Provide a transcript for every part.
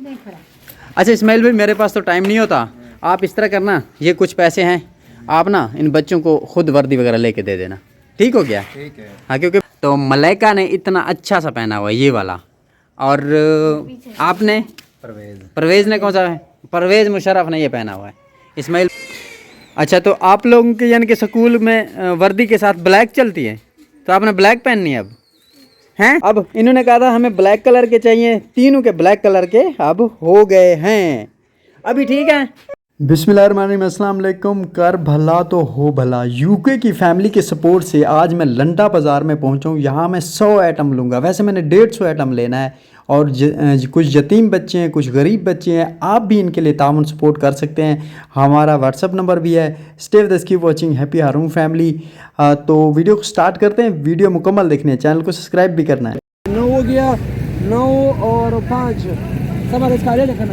अच्छा इस्माइल भाई, मेरे पास तो टाइम नहीं होता, आप इस तरह करना, ये कुछ पैसे हैं, आप ना इन बच्चों को खुद वर्दी वगैरह लेके दे देना, ठीक हो गया? ठीक है। हाँ, क्योंकि तो मलाइका ने इतना अच्छा सा पहना हुआ है ये वाला, और आपने परवेज़ ने कौन सा है? परवेज़ मुशर्रफ ने ये पहना हुआ है। इस्माइल, अच्छा तो आप लोगों के यानी कि स्कूल में वर्दी के साथ ब्लैक चलती है, तो आपने ब्लैक पहननी है अब, हैं? अब इन्होंने कहा था हमें ब्लैक कलर के चाहिए, तीनों के ब्लैक कलर के अब हो गए हैं, अभी ठीक है। बिस्मिल्लाहिर्रहमानिर्रहीम, अस्सलाम वालेकुम। कर भला तो हो भला, यूके की फैमिली के सपोर्ट से आज मैं लंडा बाज़ार में पहुंचा हूं। यहाँ मैं 100 आइटम लूँगा, वैसे मैंने 150 आइटम लेना है, और कुछ यतीम बच्चे हैं, कुछ गरीब बच्चे हैं, आप भी इनके लिए ताउन सपोर्ट कर सकते हैं। हमारा व्हाट्सअप नंबर भी है। Stay with us, keep watching happy Haroon family. तो वीडियो को स्टार्ट करते हैं, वीडियो मुकम्मल देखने हैं, चैनल को सब्सक्राइब भी करना है। 9 हो गया, 9 और 5 सब इसका ले लेकर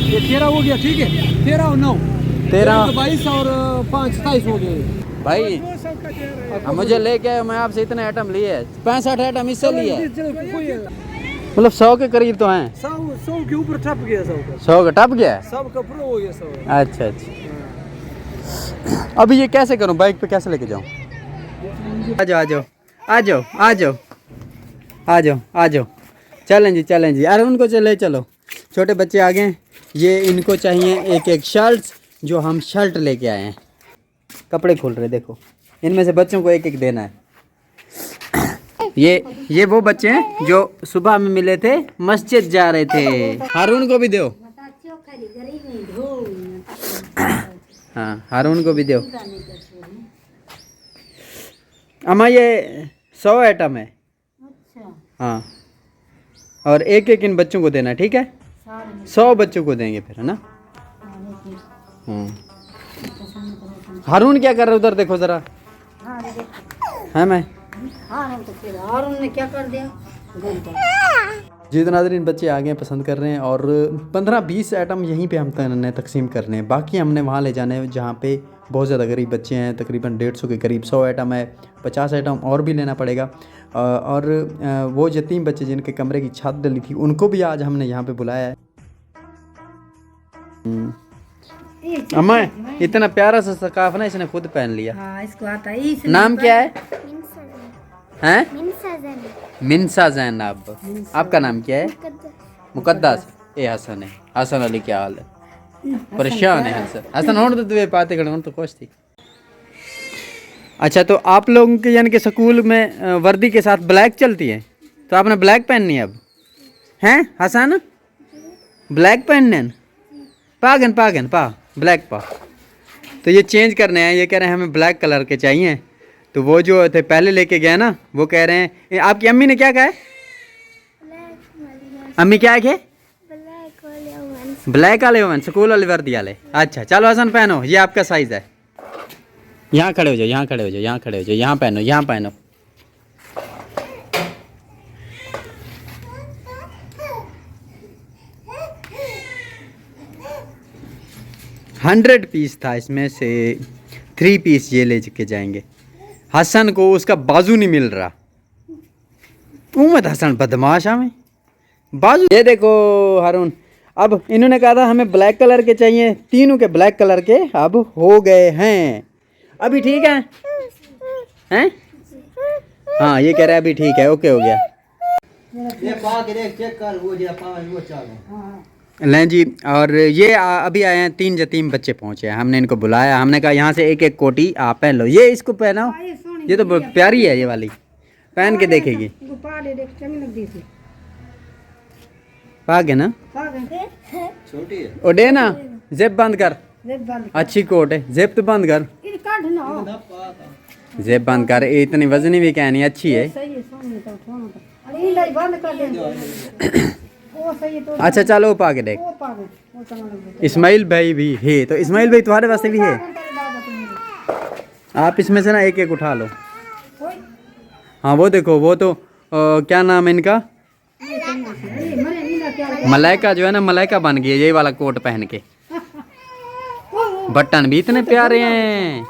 ये 13 हो गया, ठीक है। 13 और 9 13 22 और 5 27 हो गए भाई। मुझे लेके आए, मैं आपसे इतने आइटम लिए, 65 आइटम इससे लिए, मतलब 100 के करीब तो हैं। 100 के ऊपर टप गया, 100 का टप गया है। सब का प्रो हो गया 100। अच्छा अच्छा, अभी ये कैसे करूं, बाइक पे कैसे लेके जाऊं? आ जाओ आ जाओ आ जाओ आ जाओ आ जाओ आ जाओ, चलें जी चलें जी। अरे उनको चले चलो, छोटे बच्चे आ गए, ये इनको चाहिए एक एक शर्ट, जो हम शर्ट लेके आए हैं। कपड़े खोल रहे, देखो इनमें से बच्चों को एक एक देना है। ये वो बच्चे हैं जो सुबह में मिले थे, मस्जिद जा रहे थे। हारून को भी दो, हाँ हारून को भी दो। अम्मा ये 100 आइटम है, हाँ, और एक एक इन बच्चों को देना, ठीक है? 100 बच्चों को देंगे फिर, है ना? हारून क्या कर रहा है उधर, देखो जरा, है मैं हारून ने क्या कर दिया? जी तो नाज़रीन, बच्चे आ गए, पसंद कर रहे हैं, और 15-20 आइटम यहीं पे हम तकसीम करने हैं, बाकी हमने वहाँ ले जाने हैं जहाँ पे बहुत ज़्यादा गरीब बच्चे हैं, तकरीबन 150 के करीब। 100 आइटम है, 50 आइटम और भी लेना पड़ेगा। और वो यतीम बच्चे जिनके कमरे की छत डली थी, उनको भी आज हमने यहाँ पे बुलाया है। अम्मा इतना प्यारा सा स्कार्फ ना इसने खुद पहन लिया। हाँ, इसको आता है। नाम क्या है? हैं? मिनसा ज़ैनब। आपका नाम क्या है? मुकद्दस। ए हसन है, हसन अली क्या हाल है? परेशान है हसन। हसन होने तो तुम्हें पाते खड़े तो खुश थी। अच्छा तो आप लोगों के यानी कि स्कूल में वर्दी के साथ ब्लैक चलती है, तो आपने ब्लैक पहननी है अब, हैं हसन? ब्लैक पहनने पागन पागन पा ब्लैक पा, तो ये चेंज करने हैं, ये कह रहे हैं हमें ब्लैक कलर के चाहिए। तो वो जो थे पहले लेके गए ना, वो कह रहे हैं, आपकी अम्मी ने क्या कहा है? अम्मी क्या है? ब्लैक वाले ओवन, स्कूल वाले वर्दी वाले। अच्छा चलो हसन पहनो, ये आपका साइज है। यहाँ खड़े हो जाओ, यहाँ खड़े हो जाओ, यहाँ खड़े हो जाओ, यहाँ पहनो, यहाँ पहनो। $100 पीस था, इसमें से 3 पीस ये ले के जाएंगे। हसन को उसका बाजू नहीं मिल रहा, तू मत हसन बदमाश हमें बाजू। ये देखो हारून, अब इन्होंने कहा था हमें ब्लैक कलर के चाहिए, तीनों के ब्लैक कलर के अब हो गए हैं, अभी ठीक है? हैं? हाँ ये कह रहा है अभी ठीक है, ओके हो गया। ये पा के देख, चेक कर, वो जो पा वो चल। लें जी, और ये अभी आए हैं, 3 यतीम बच्चे पहुँचे हैं, हमने इनको बुलाया, हमने कहा यहाँ से एक एक कोटी आप पहन लो, ये इसको पहनाओ, ये तो प्यारी है, ये वाली पहन के देखेगी। पागे ना, छोटी है, ओडे ना, जेब बंद कर, अच्छी कोट है, जेब तो बंद कर, जेब बंद कर, इतनी वजनी भी क्या नहीं, अच्छी है। अच्छा चलो पा के देख। इस्माइल भाई भी है, तो इस्माइल भाई तुम्हारे वास्ते भी है, आप इसमें से ना एक एक उठा लो। हाँ वो देखो, वो तो क्या नाम है इनका, मलाइका जो है ना, मलाइका बन गई है यही वाला कोट पहन के। बटन भी इतने प्यारे हैं,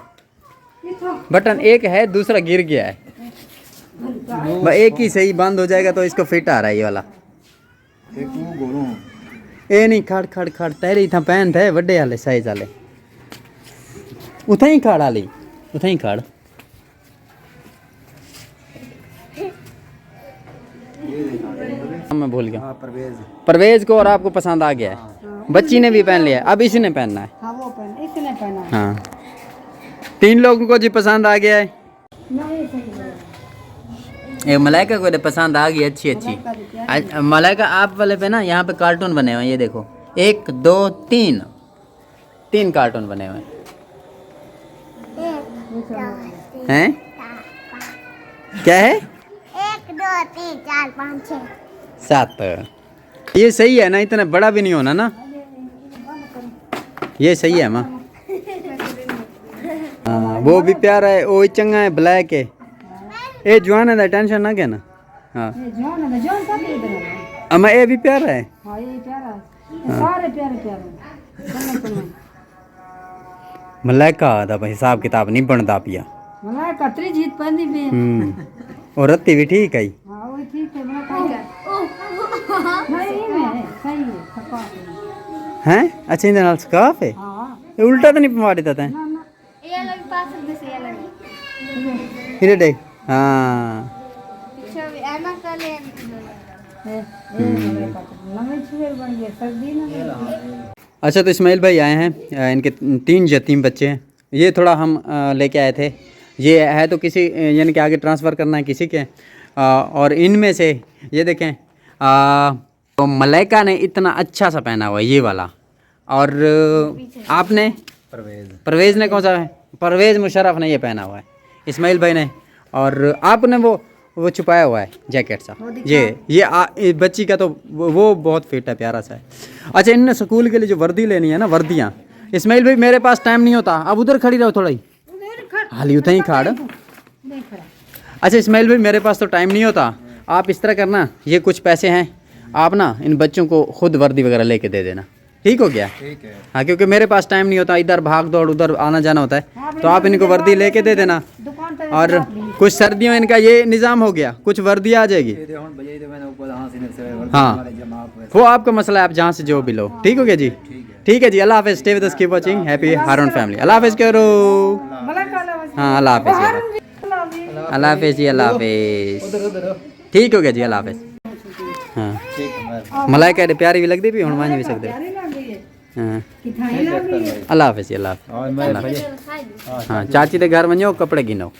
बटन एक है, दूसरा गिर गया है। बस एक ही सही बंद हो जाएगा तो इसको फिट आ रहा है ये वाला। ए नहीं खड़ खड़ खड़ तेरे था पहन थे बड़े वाले साइज वाले उथा ही खड़ वाली उथा ही खड़। मैं भूल गया। परवेज को और आपको पसंद आ गया है। बच्ची ने भी पहन लिया, अब इसी ने पहनना है। हाँ वो पहना, इसने पहना। हाँ 3 लोगों को जी पसंद आ गया है। नहीं सही है। एक मलाइका को पसंद आ गई अच्छी अच्छी। मलाइका आप वाले पे ना यहाँ पे कार्टून बने हुए हैं, ये देखो 1 2 3 कार्टून बने हुए हैं। क्या है? 1 2 3 4 5 6 7। ये सही है ना, इतना बड़ा भी नहीं होना ना, ये सही है माँ। हाँ वो भी प्यारा है, वो चंगा है, ब्लैक है। ए जवान है, टेंशन ना क्या ना। हाँ जॉन का भी इधर है। अम्मा ये भी प्यारा है। हाँ ये प्यारा है, सारे प्यारे प्यारे। मलाइका था भाई, हिसाब किताब नहीं बनता पिया। मलाई कतरी जीत पहनी भी। और रत्ती भी ठीक है। हाँ वो ठीक है, मैं कहीं जा नहीं में सही है, थका हैं अच्छा इंदे नाल स्काफ है। हाँ ये उल्टा तो नहीं पवा देता था। ना ना ये लग पास में से ये लग इधर देख। हाँ छवि एना कर ले लंबे छुए बन गए सर्दी ना। अच्छा तो इस्माइल भाई आए हैं, इनके 3 यतीम बच्चे हैं। ये थोड़ा हम लेके आए थे, ये है तो किसी यानी कि आगे ट्रांसफ़र करना है किसी के। और इनमें से ये देखें तो मलाइका ने इतना अच्छा सा पहना हुआ है ये वाला। और आपने परवेज़ ने कौन सा है? परवेज़ मुशर्रफ ने ये पहना हुआ है, इस्माइल भाई ने। और आपने वो छुपाया हुआ है जैकेट सा। ये बच्ची का तो वो बहुत फिट है, प्यारा सा है। अच्छा इनने स्कूल के लिए जो वर्दी लेनी है ना, वर्दियाँ। इस्माइल भाई मेरे पास टाइम नहीं होता, अब उधर खड़ी रहो थोड़ा ही, हाली उतना ही खाड़। अच्छा इस्माइल भाई मेरे पास तो टाइम नहीं होता, आप इस तरह करना, ये कुछ पैसे हैं, आप ना इन बच्चों को खुद वर्दी वगैरह लेके दे देना, ठीक हो गया? ठीक है। हाँ क्योंकि मेरे पास टाइम नहीं होता, इधर भाग दौड़ उधर आना जाना होता है, तो आप इनको वर्दी लेके दे देना। और कुछ सर्दियों इनका ये निज़ाम हो गया, कुछ वर्दी आ जाएगी। हाँ वो आपका मसला है, आप जहाँ से जो भी लो, ठीक हो गया जी? ठीक है जी, अल्लाह हाफिज़। Stay with us, keep watching, happy Haroon family. अल्लाह हाफिज़ करो। हाँ अल्लाह हाफिज़, अल्लाह हाफिज़ जी, अल्लाह हाफिज़। ठीक हो गया जी, अल्लाह हाफिज़। हाँ मलाइका प्यारी भी लगती भी, हुण मान भी सकते। हाँ अल्लाह हाफिज़ जी, अल्लाह हाफिज़। हाँ चाची के घर वञो, कपड़े गिनो।